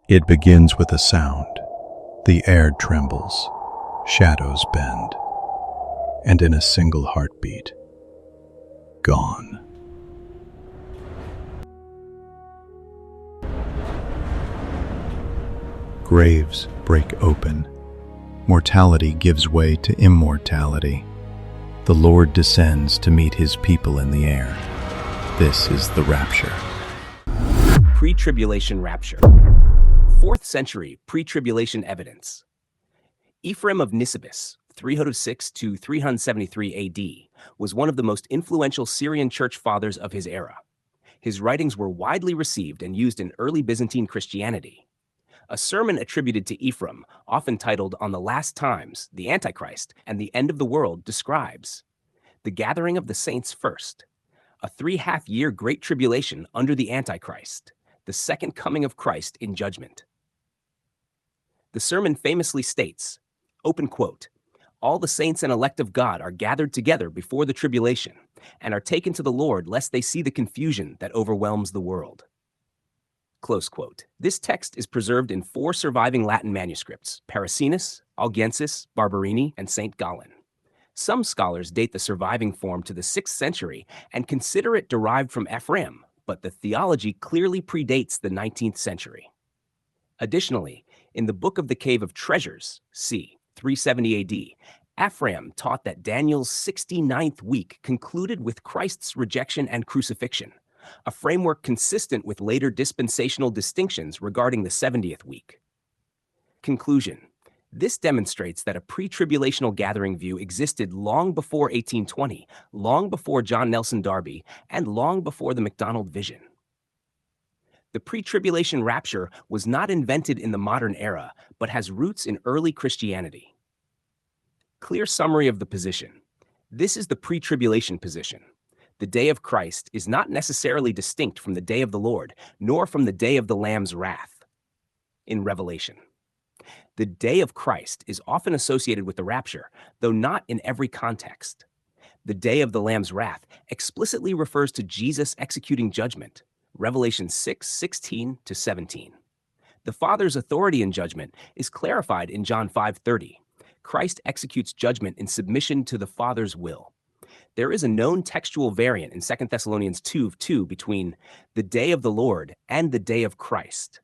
It begins with a sound. The air trembles, shadows bend, and in a single heartbeat, gone. Graves break open. Mortality gives way to immortality. The Lord descends to meet his people in the air. This is the rapture. Pre-Tribulation Rapture. 4th century pre-tribulation evidence. Ephraem of Nisibis, 306 to 373 AD, was one of the most influential Syrian Church Fathers of his era. His writings were widely received and used in early Byzantine Christianity. A sermon attributed to Ephraem, often titled On the Last Times, the Antichrist, and the End of the World, describes the gathering of the saints first, a 3.5-year Great Tribulation under the Antichrist, the second coming of Christ in judgment. The sermon famously states, open quote, "All the saints and elect of God are gathered together before the tribulation, and are taken to the Lord lest they see the confusion that overwhelms the world." Close quote. This text is preserved in 4 surviving Latin manuscripts, Parisinus, Augiensis, Barberini, and St. Gallen. Some scholars date the surviving form to the 6th century and consider it derived from Ephraem, but the theology clearly predates the 19th century. Additionally, in the Book of the Cave of Treasures, c. 370 AD, Ephraem taught that Daniel's 69th week concluded with Christ's rejection and crucifixion, a framework consistent with later dispensational distinctions regarding the 70th week. Conclusion. This demonstrates that a pre-tribulational gathering view existed long before 1820, long before John Nelson Darby, and long before the MacDonald Vision. The pre-tribulation rapture was not invented in the modern era, but has roots in early Christianity. Clear summary of the position. This is the pre-tribulation position. The day of Christ is not necessarily distinct from the day of the Lord, nor from the day of the Lamb's wrath. In Revelation, the day of Christ is often associated with the rapture, though not in every context. The day of the Lamb's wrath explicitly refers to Jesus executing judgment, Revelation 6:16-17. The Father's authority in judgment is clarified in John 5:30. Christ executes judgment in submission to the Father's will. There is a known textual variant in 2 Thessalonians 2:2 between the day of the Lord and the day of Christ.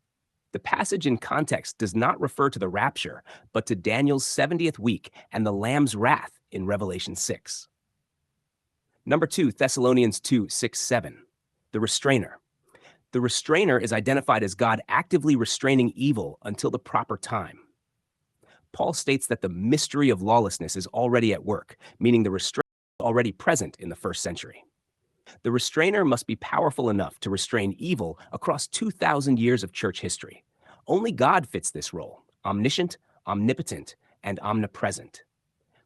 The passage in context does not refer to the rapture, but to Daniel's 70th week and the Lamb's wrath in Revelation 6. Number 2, Thessalonians 2:6-7. The restrainer. The restrainer is identified as God actively restraining evil until the proper time. Paul states that the mystery of lawlessness is already at work, meaning the restrainer is already present in the 1st century. The restrainer must be powerful enough to restrain evil across 2,000 years of church history. Only God fits this role, omniscient, omnipotent, and omnipresent.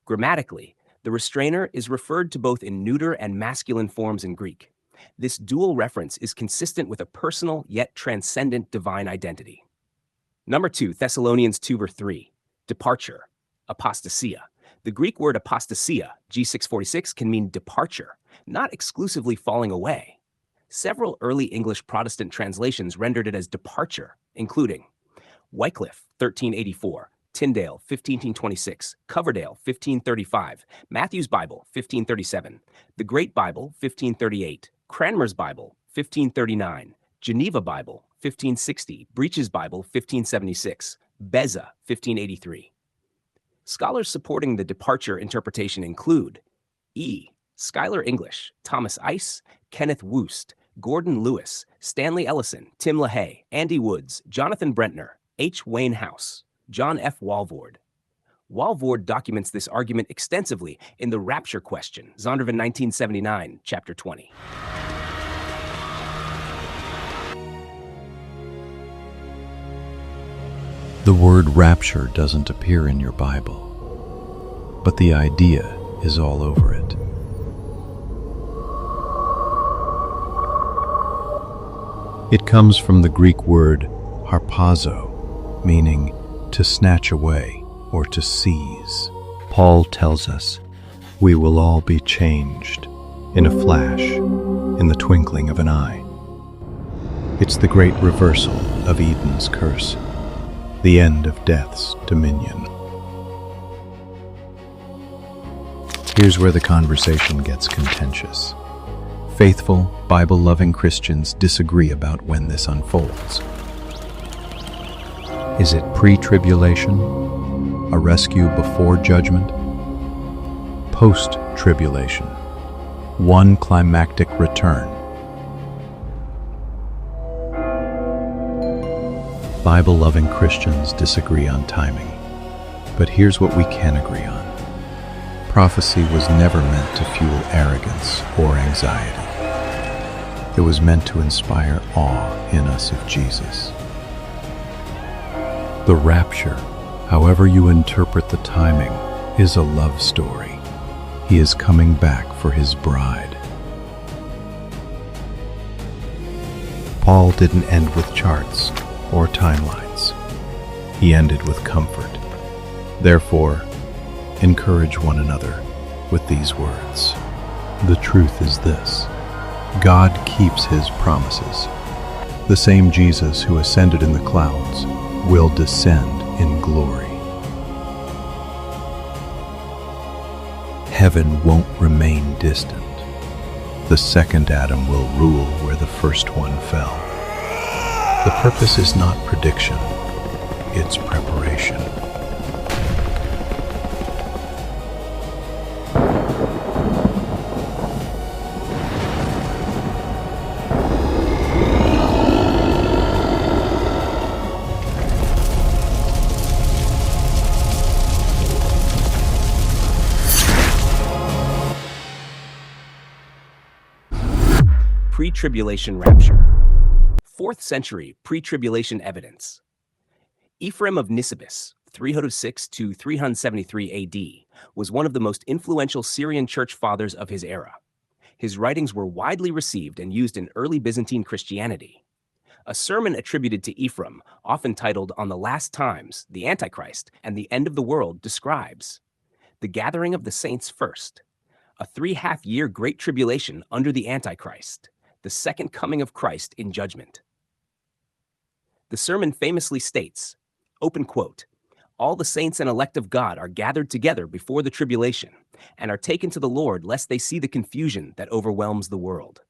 Grammatically, the restrainer is referred to both in neuter and masculine forms in Greek. This dual reference is consistent with a personal yet transcendent divine identity. Number 2, Thessalonians 2:3, departure, apostasia. The Greek word apostasia, G646, can mean departure, not exclusively falling away. Several early English Protestant translations rendered it as departure, including Wycliffe, 1384, Tyndale, 1526, Coverdale, 1535, Matthew's Bible, 1537, the Great Bible, 1538, Cranmer's Bible, 1539, Geneva Bible, 1560, Breach's Bible, 1576, Beza, 1583. Scholars supporting the departure interpretation include E. Schuyler English, Thomas Ice, Kenneth Woost, Gordon Lewis, Stanley Ellison, Tim LaHaye, Andy Woods, Jonathan Brentner, H. Wayne House, John F. Walvoord. Walvoord documents this argument extensively in The Rapture Question, Zondervan 1979, Chapter 20. The word rapture doesn't appear in your Bible, but the idea is all over it. It comes from the Greek word harpazo, meaning to snatch away or to seize. Paul tells us, we will all be changed in a flash, in the twinkling of an eye. It's the great reversal of Eden's curse, the end of death's dominion. Here's where the conversation gets contentious. Faithful, Bible-loving Christians disagree about when this unfolds. Is it pre-tribulation, a rescue before judgment? Post-tribulation, one climactic return. Bible-loving Christians disagree on timing, but here's what we can agree on. Prophecy was never meant to fuel arrogance or anxiety. It was meant to inspire awe in us of Jesus. The rapture, however you interpret the timing, is a love story. He is coming back for his bride. Paul didn't end with charts or timelines. He ended with comfort. Therefore, encourage one another with these words. The truth is this: God keeps his promises. The same Jesus who ascended in the clouds will descend in glory. Heaven won't remain distant. The second Adam will rule where the first one fell. The purpose is not prediction, it's preparation. Pre-Tribulation Rapture. 4th century pre-tribulation evidence. Ephraem of Nisibis, 306 to 373 AD, was one of the most influential Syrian Church Fathers of his era. His writings were widely received and used in early Byzantine Christianity. A sermon attributed to Ephraem, often titled On the Last Times, the Antichrist, and the End of the World, describes the gathering of the saints first, a 3.5-year Great Tribulation under the Antichrist, the second coming of Christ in judgment. The sermon famously states, open quote, all the saints and elect of God are gathered together before the tribulation and are taken to the Lord lest they see the confusion that overwhelms the world.